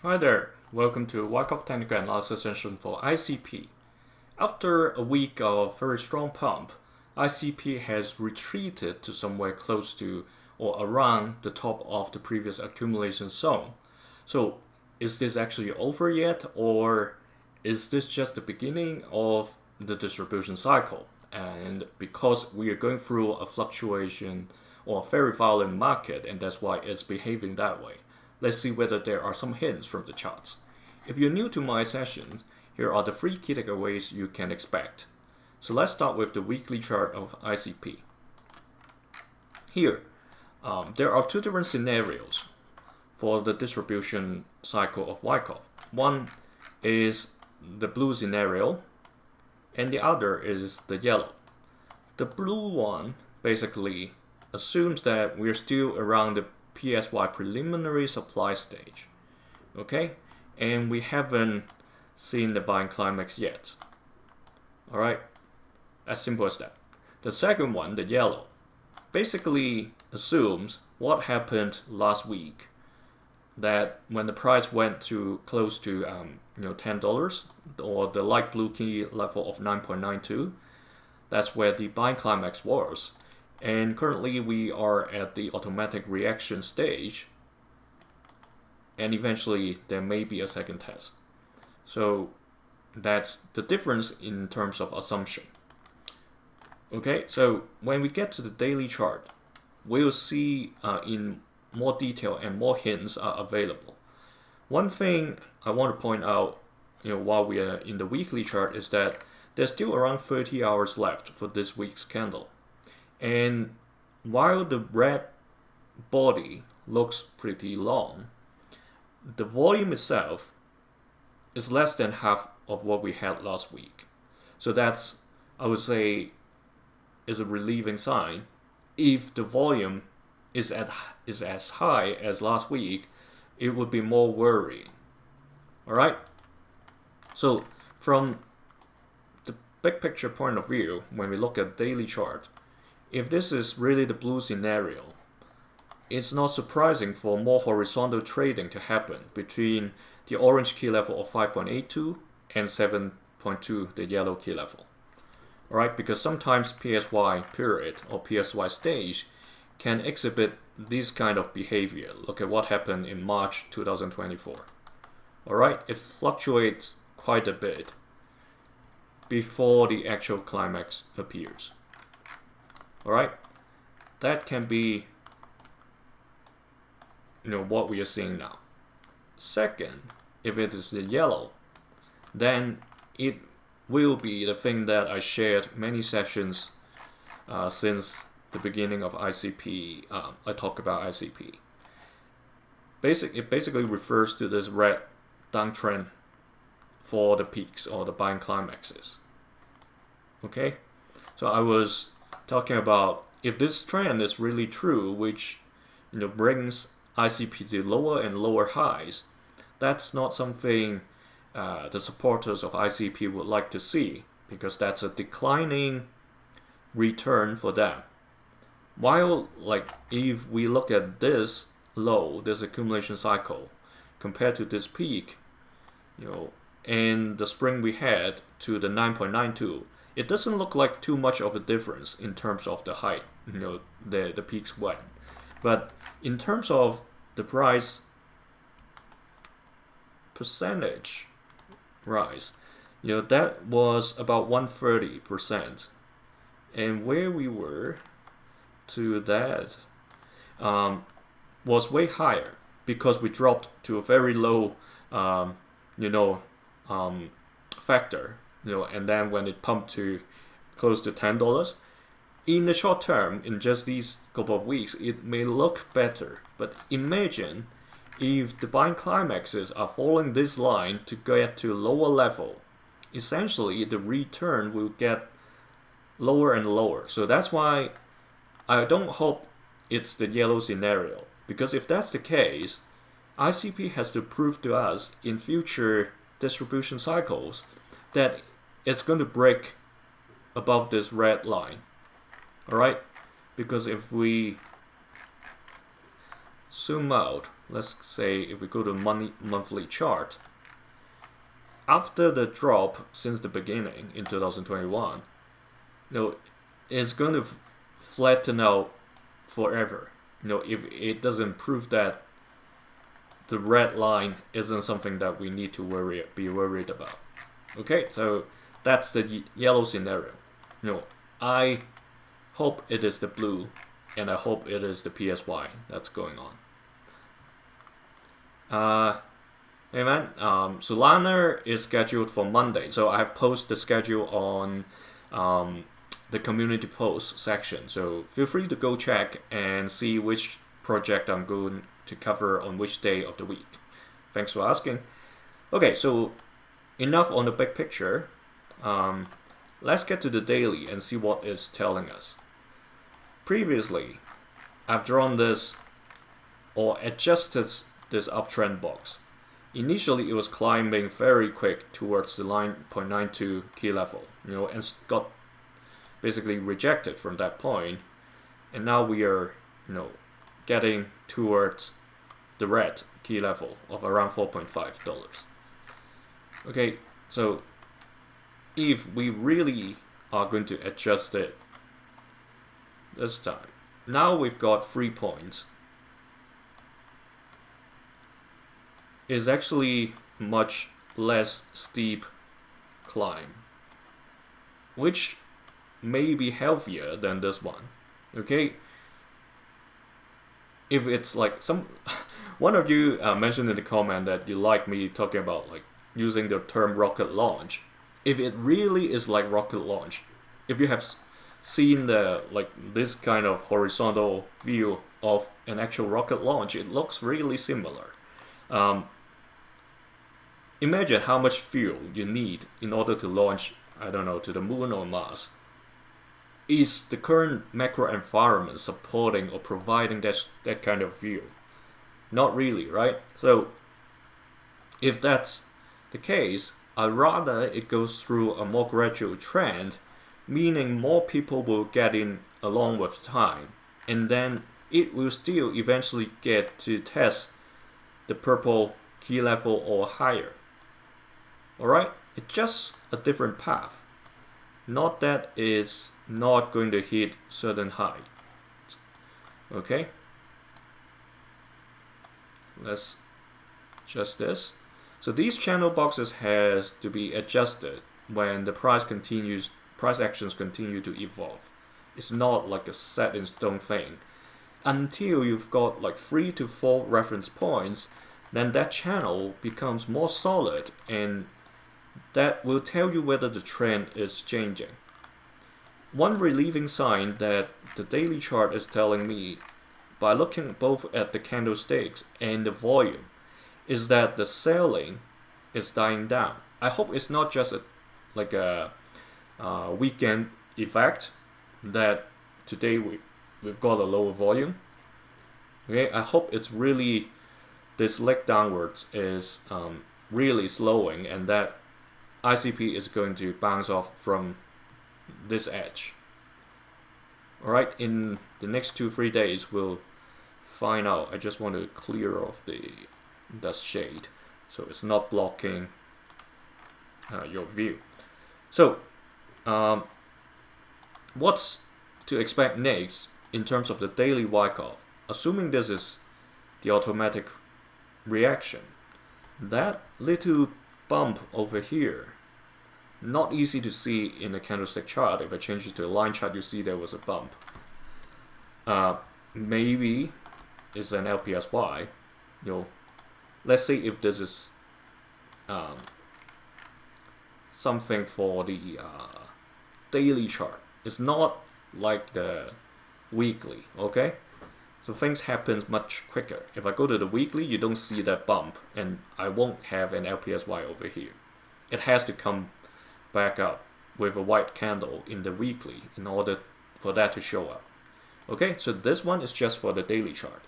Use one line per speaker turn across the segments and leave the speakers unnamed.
Hi there, welcome to Wyckoff Technical Analysis Session for ICP. After a week of very strong pump, ICP has retreated to somewhere close to or around the top of the previous accumulation zone. So is this actually over yet, or is this just the beginning of the distribution cycle? And because we are going through a fluctuation or a very violent market, and that's why it's behaving that way. Let's see whether there are some hints from the charts. If you're new to my session, here are the 3 key takeaways you can expect. So let's start with the weekly chart of ICP. Here, there are 2 different scenarios for the distribution cycle of Wyckoff. One is the blue scenario, and the other is the yellow. The blue one basically assumes that we're still around the PSY preliminary supply stage, okay, and we haven't seen the buying climax yet. All right, as simple as that. The second one, the yellow, basically assumes what happened last week, that when the price went to close to $10 or the light blue key level of 9.92, that's where the buying climax was. And currently we are at the automatic reaction stage, and eventually there may be a second test. So that's the difference in terms of assumption. Okay, so when we get to the daily chart, we'll see in more detail and more hints are available. One thing I want to point out, while we are in the weekly chart, is that there's still around 30 hours left for this week's candle. And while the red body looks pretty long, the volume itself is less than half of what we had last week. So that's, I would say, is a relieving sign. If the volume is as high as last week, it would be more worrying. All right. So from the big picture point of view, when we look at daily chart, if this is really the blue scenario, it's not surprising for more horizontal trading to happen between the orange key level of 5.82 and 7.2, the yellow key level. All right, because sometimes PSY period or PSY stage can exhibit this kind of behavior. Look at what happened in March 2024. All right, it fluctuates quite a bit before the actual climax appears. All right, that can be what we are seeing now. Second, if it is the yellow, then it will be the thing that I shared many sessions since the beginning of ICP. I talk about ICP. It basically refers to this red downtrend for the peaks or the buying climaxes. Okay, so I was talking about if this trend is really true, which brings ICP to lower and lower highs, that's not something the supporters of ICP would like to see, because that's a declining return for them. While if we look at this low, this accumulation cycle, compared to this peak, and the spring we had to the 9.92, it doesn't look like too much of a difference in terms of the height, the peaks went. But in terms of the price percentage rise, that was about 130%. And where we were to that was way higher, because we dropped to a very low, factor. And then when it pumped to close to $10, in the short term, in just these couple of weeks, it may look better. But imagine if the buying climaxes are following this line to get to lower level, essentially the return will get lower and lower. So that's why I don't hope it's the yellow scenario, because if that's the case, ICP has to prove to us in future distribution cycles that it's going to break above this red line. All right, because if we zoom out, let's say if we go to monthly chart, after the drop since the beginning in 2021, it's going to flatten out forever. If it doesn't prove that the red line isn't something that we need to be worried about. Okay, so that's the yellow scenario. I hope it is the blue, and I hope it is the PSY that's going on. Hey man, Solana is scheduled for Monday, so I have posted the schedule on the community post section. So feel free to go check and see which project I'm going to cover on which day of the week. Thanks for asking. Okay, so enough on the big picture. Let's get to the daily and see what it's telling us. Previously, I've drawn this or adjusted this uptrend box. Initially, it was climbing very quick towards the 9.92 key level, and got basically rejected from that point. And now we are, getting towards the red key level of around $4.5. Okay, so if we really are going to adjust it this time, now we've got 3 points. Is actually much less steep climb, which may be healthier than this one. Okay, if it's like one of you mentioned in the comment that you like me talking about like using the term rocket launch. If it really is like rocket launch, if you have seen the this kind of horizontal view of an actual rocket launch, it looks really similar. Imagine how much fuel you need in order to launch, I don't know, to the moon or Mars. Is the current macro environment supporting or providing that kind of fuel? Not really, right? So if that's the case, I'd rather it goes through a more gradual trend, meaning more people will get in along with time, and then it will still eventually get to test the purple key level or higher. Alright, it's just a different path. Not that it's not going to hit certain high. Okay, let's adjust this. So these channel boxes has to be adjusted when the price actions continue to evolve. It's not like a set in stone thing. Until you've got like 3 to 4 reference points, then that channel becomes more solid, and that will tell you whether the trend is changing. One relieving sign that the daily chart is telling me, by looking both at the candlesticks and the volume, is that the selling is dying down. I hope it's not just a weekend effect that today we've got a lower volume. Okay, I hope it's really this leg downwards is really slowing, and that ICP is going to bounce off from this edge. Alright, in the next 2-3 days we'll find out. I just want to clear off the shade so it's not blocking your view. So what's to expect next in terms of the daily Wyckoff? Assuming this is the automatic reaction, that little bump over here, not easy to see in a candlestick chart. If I change it to a line chart, you see there was a bump. Maybe it's an LPSY. Let's say if this is something for the daily chart. It's not like the weekly, okay? So things happen much quicker. If I go to the weekly, you don't see that bump, and I won't have an LPSY over here. It has to come back up with a white candle in the weekly in order for that to show up. Okay, so this one is just for the daily chart.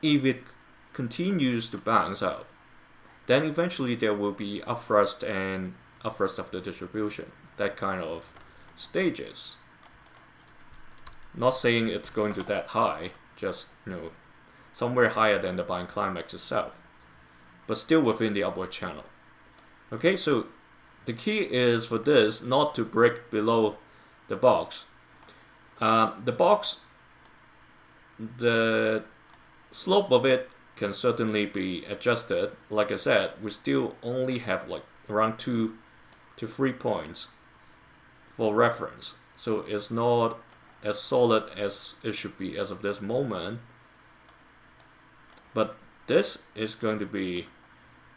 If it continues to bounce out, then eventually there will be upthrust and upthrust of the distribution, that kind of stages. Not saying it's going to that high, just somewhere higher than the buying climax itself, but still within the upward channel. Okay, so the key is for this not to break below the box. The box, the slope of it can certainly be adjusted. Like I said, we still only have like around 2 to 3 points for reference, so it's not as solid as it should be as of this moment. But this is going to be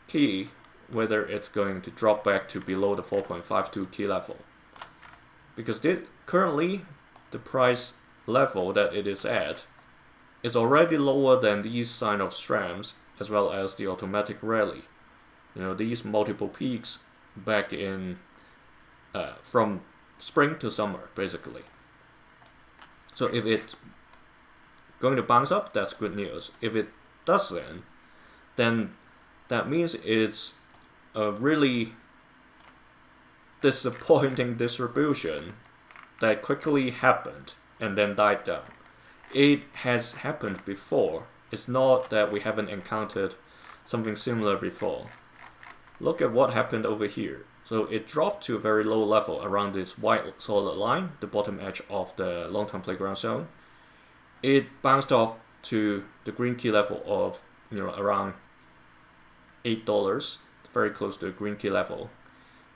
key, whether it's going to drop back to below the 4.52 key level, because currently the price level that it is at is already lower than these sign of strengths as well as the automatic rally. You know, these multiple peaks back in from spring to summer basically. So if it's going to bounce up, that's good news. If it doesn't, then that means it's a really disappointing distribution that quickly happened and then died down. It has happened before. It's not that we haven't encountered something similar before. Look at what happened over here. So it dropped to a very low level around this white solid line, the bottom edge of the long-term playground zone. It bounced off to the green key level of, you know, around $8, very close to the green key level,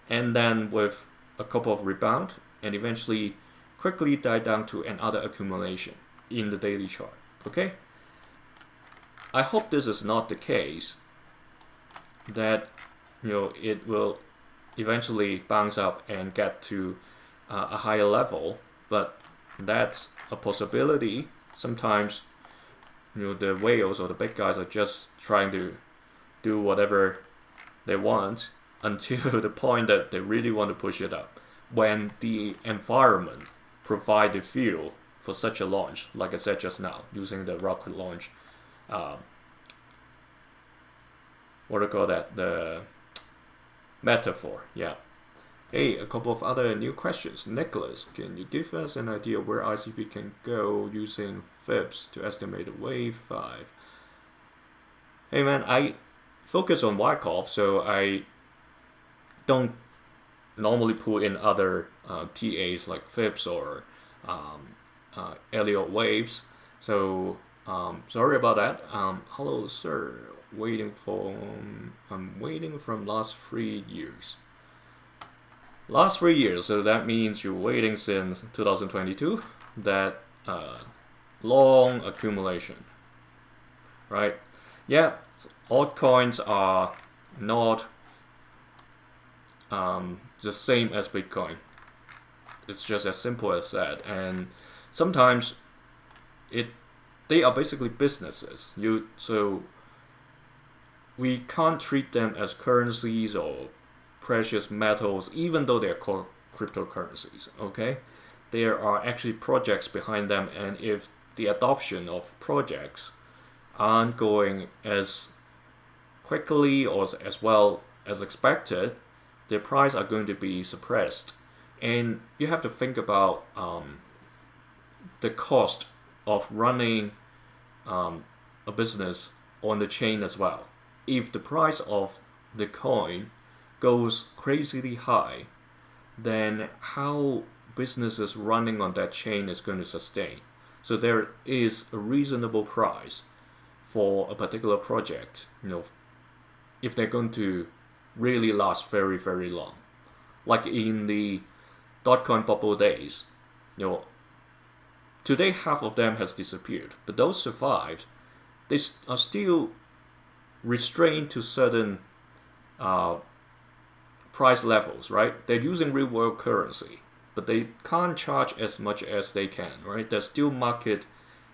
and then with a couple of rebound, and eventually quickly died down to another accumulation in the daily chart. Okay, I hope this is not the case, that, you know, it will eventually bounce up and get to a higher level, but that's a possibility. Sometimes, you know, the whales or the big guys are just trying to do whatever they want until the point that they really want to push it up, when the environment provide the fuel for such a launch, like I said just now, using the rocket launch, what do you call that, the metaphor. Yeah. Hey, a couple of other new questions. Nicholas, can you give us an idea where ICP can go using Fibs to estimate a wave 5? Hey man, I focus on Wyckoff, so I don't normally pull in other TAs like Fibs or Elliott waves. So sorry about that. Hello sir, I'm waiting from last 3 years. Last 3 years, so that means you're waiting since 2022. That long accumulation, right? Yeah, altcoins are not the same as Bitcoin. It's just as simple as that. And sometimes they are basically businesses. So we can't treat them as currencies or precious metals, even though they're called cryptocurrencies. Okay, there are actually projects behind them, and if the adoption of projects aren't going as quickly or as well as expected, their price are going to be suppressed. And you have to think about the cost of running a business on the chain as well. If the price of the coin goes crazily high, then how businesses running on that chain is going to sustain. So there is a reasonable price for a particular project, you know, if they're going to really last very, very long. Like in the .coin bubble days, you know, today half of them has disappeared, but those survived. They are still restrained to certain price levels, right? They're using real world currency, but they can't charge as much as they can, right? There's still market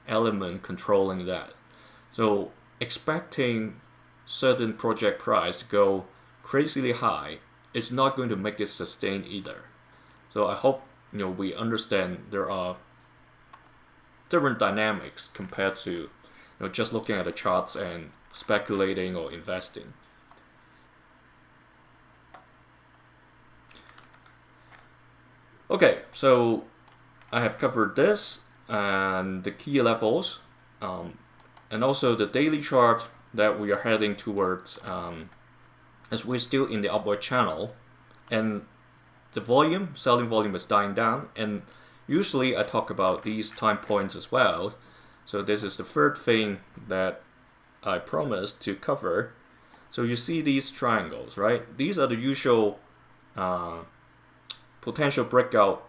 element controlling that. So expecting certain project price to go crazily high is not going to make it sustain either. So I hope, you know, we understand there are different dynamics compared to, you know, just looking at the charts and speculating or investing. Okay, so I have covered this and the key levels. And also the daily chart that we are heading towards, as we're still in the upward channel, and the volume, selling volume is dying down, and usually I talk about these time points as well. So this is the third thing that I promised to cover. So you see these triangles, right? These are the usual potential breakout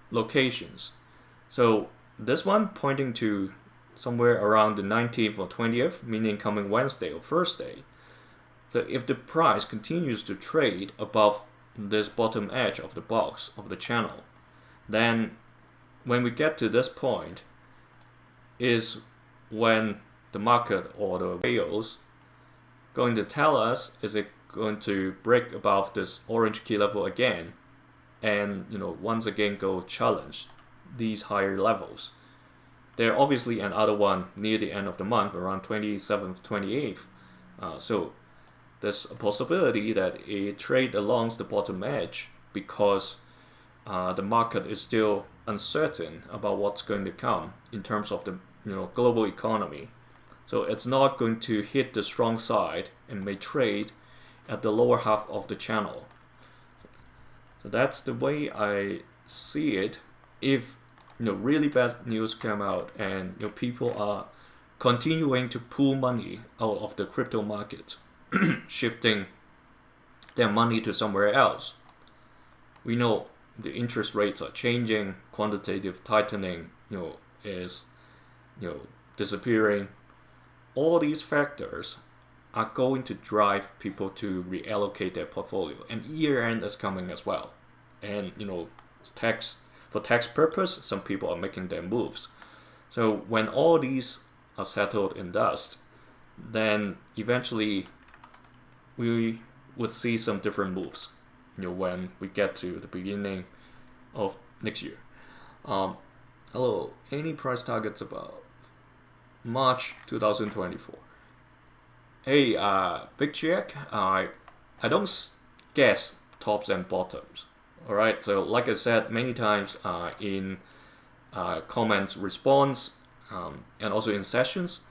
locations. So this one pointing to somewhere around the 19th or 20th, meaning coming Wednesday or Thursday. So if the price continues to trade above this bottom edge of the box of the channel, then when we get to this point is when the market or the whales going to tell us, is it going to break above this orange key level again, and once again go challenge these higher levels. There obviously another one near the end of the month, around 27th, 28th. So there's a possibility that it trade along the bottom edge because the market is still uncertain about what's going to come in terms of the global economy. So it's not going to hit the strong side and may trade at the lower half of the channel. So that's the way I see it. If really bad news come out and people are continuing to pull money out of the crypto market, shifting their money to somewhere else. We know the interest rates are changing, quantitative tightening is disappearing. All these factors are going to drive people to reallocate their portfolio, and year end is coming as well. And for tax purpose, some people are making their moves. So when all these are settled in dust, then eventually we would see some different moves when we get to the beginning of next year. Hello, any price targets about March 2024? Hey, Big Jack, I don't guess tops and bottoms. All right, so like I said many times in comments response and also in sessions,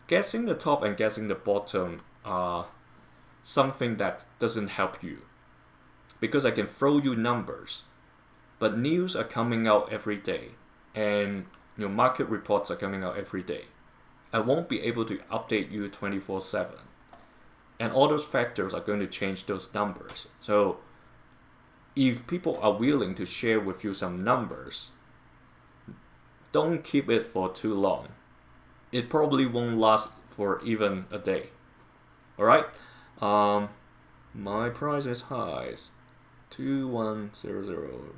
guessing the top and guessing the bottom are something that doesn't help you, because I can throw you numbers, but news are coming out every day, and market reports are coming out every day. I won't be able to update you 24/7, and all those factors are going to change those numbers. So if people are willing to share with you some numbers, don't keep it for too long. It probably won't last for even a day. All right. My price is high, 2100,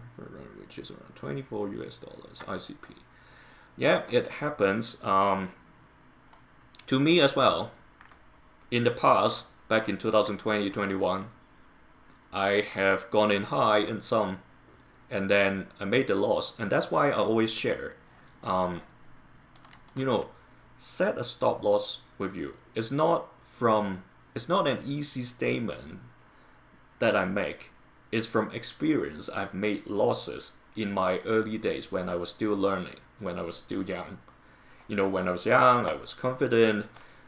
which is around $24 ICP. Yeah, it happens to me as well. In the past, back in 2020-21, I have gone in high in some, and then I made the loss, and that's why I always share. Set a stop loss with you. It's not an easy statement that I make. It's from experience. I've made losses in my early days when I was still learning, when I was still young. When I was young, I was confident.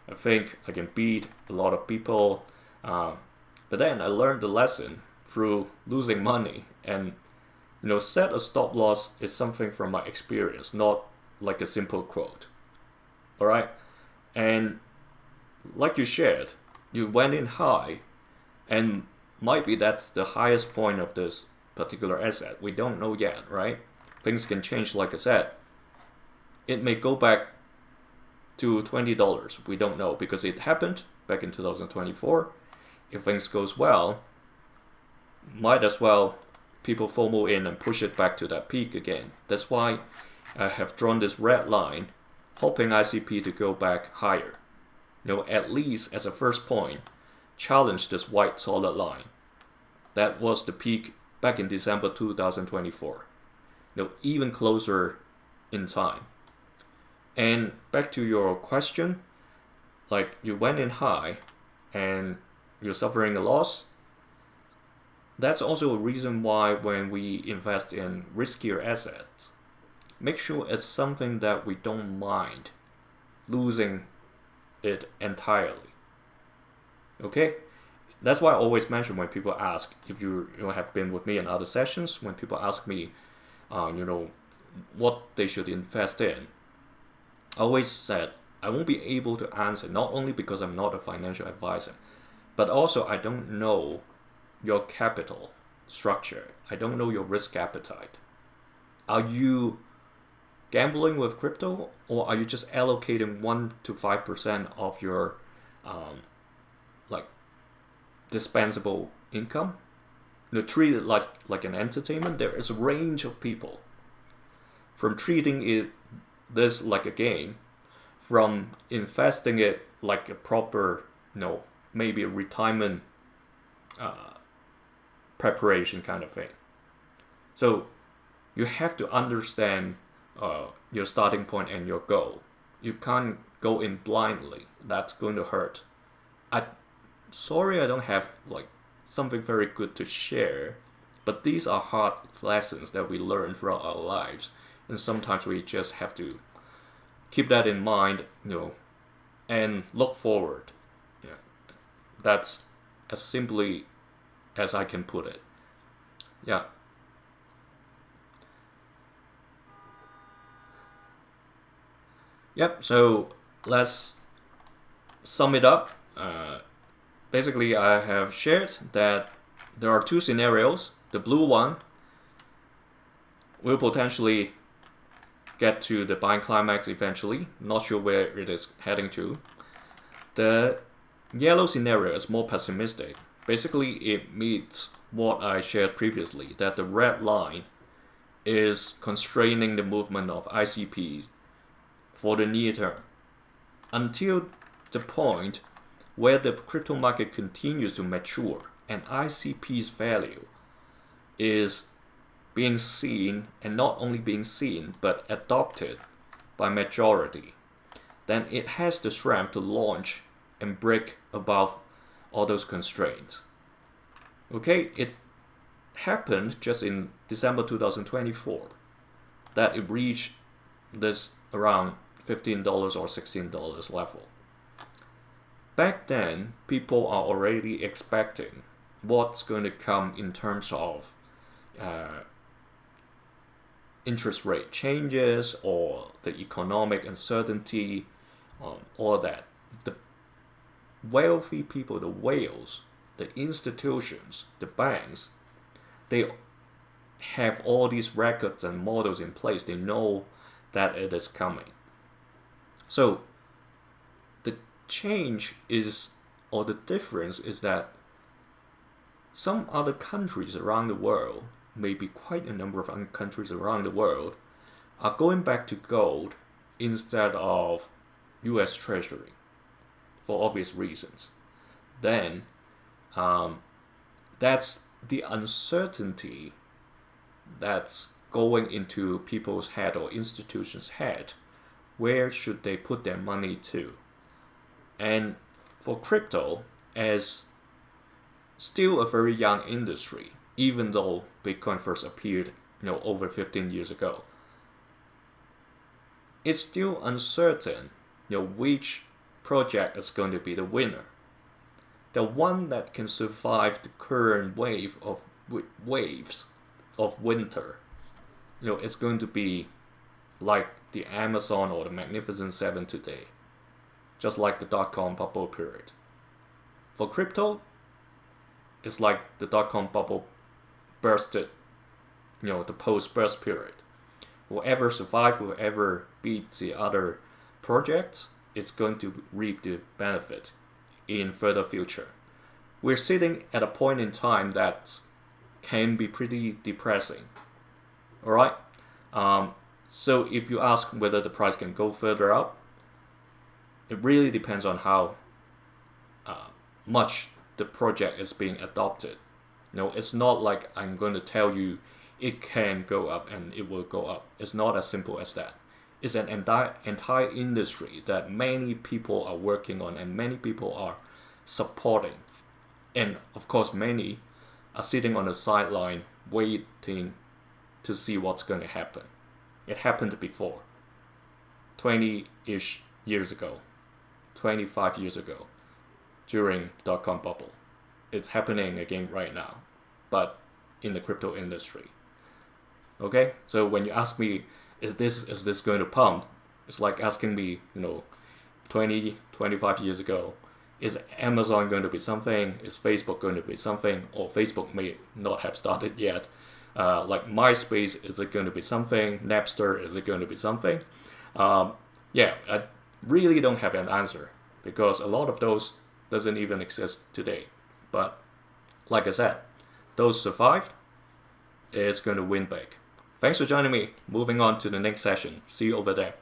I think I can beat a lot of people. But then I learned the lesson through losing money. And, set a stop loss is something from my experience, not like a simple quote. All right? And like you shared, you went in high, and might be that's the highest point of this particular asset. We don't know yet, right? Things can change, like I said. It may go back to $20. We don't know, because it happened back in 2024. If things goes well, might as well people FOMO in and push it back to that peak again. That's why I have drawn this red line, hoping ICP to go back higher. At least as a first point, challenge this white solid line. That was the peak back in December 2024. Even closer in time. And back to your question, like you went in high and you're suffering a loss. That's also a reason why when we invest in riskier assets, make sure it's something that we don't mind losing it entirely. Okay? That's why I always mention when people ask, if you have been with me in other sessions, when people ask me, what they should invest in, I always said I won't be able to answer, not only because I'm not a financial advisor, but also I don't know your capital structure. I don't know your risk appetite. Are you gambling with crypto, or are you just allocating 1 to 5% of your dispensable income? Treat it like an entertainment. There is a range of people, from treating this like a game, from investing it like a proper, maybe a retirement preparation kind of thing. So you have to understand your starting point and your goal. You can't go in blindly. That's going to hurt. Sorry, I don't have something very good to share, but these are hard lessons that we learn throughout our lives, and sometimes we just have to keep that in mind, and look forward. That's as simply as I can put it. Yeah. Yep, so let's sum it up. Basically, I have shared that there are two scenarios. The blue one will potentially get to the buying climax eventually. Not sure where it is heading to. The yellow scenario is more pessimistic. Basically, it meets what I shared previously, that the red line is constraining the movement of ICP for the near term, until the point where the crypto market continues to mature and ICP's value is being seen, and not only being seen, but adopted by majority. Then it has the strength to launch and break above all those constraints. Okay, it happened just in December 2024 that it reached this around $15 or $16 level. Back then, people are already expecting what's going to come in terms of interest rate changes or the economic uncertainty, all that. The wealthy people, the whales, the institutions, the banks, they have all these records and models in place. They know that it is coming. So the change is, or the difference is that some other countries around the world, maybe quite a number of other countries around the world, are going back to gold instead of US Treasury for obvious reasons. Then that's the uncertainty that's going into people's head or institutions' head. Where should they put their money to? And for crypto, as still a very young industry, even though Bitcoin first appeared over 15 years ago, it's still uncertain which project is going to be the winner. The one that can survive the current waves of winter, it's going to be like the Amazon or the Magnificent Seven today, just like the dot-com bubble period. For crypto, it's like the dot-com bubble bursted, the post-burst period. Whoever survives, whoever beats the other projects, it's going to reap the benefit in further future. We're sitting at a point in time that can be pretty depressing. Alright? So if you ask whether the price can go further up, it really depends on how much the project is being adopted. It's not like I'm going to tell you it can go up and it will go up. It's not as simple as that. It's an entire industry that many people are working on and many people are supporting. And of course, many are sitting on the sideline waiting to see what's going to happen. It happened before. 20-ish years ago, 25 years ago, during the dot-com bubble. It's happening again right now, but in the crypto industry. Okay, so when you ask me, is this going to pump? It's like asking me, 20, 25 years ago, is Amazon going to be something? Is Facebook going to be something? Or Facebook may not have started yet. Like MySpace, is it going to be something? Napster, is it going to be something? Yeah, I really don't have an answer because a lot of those doesn't even exist today. But like I said, those survived, it's going to win big. Thanks for joining me. Moving on to the next session. See you over there.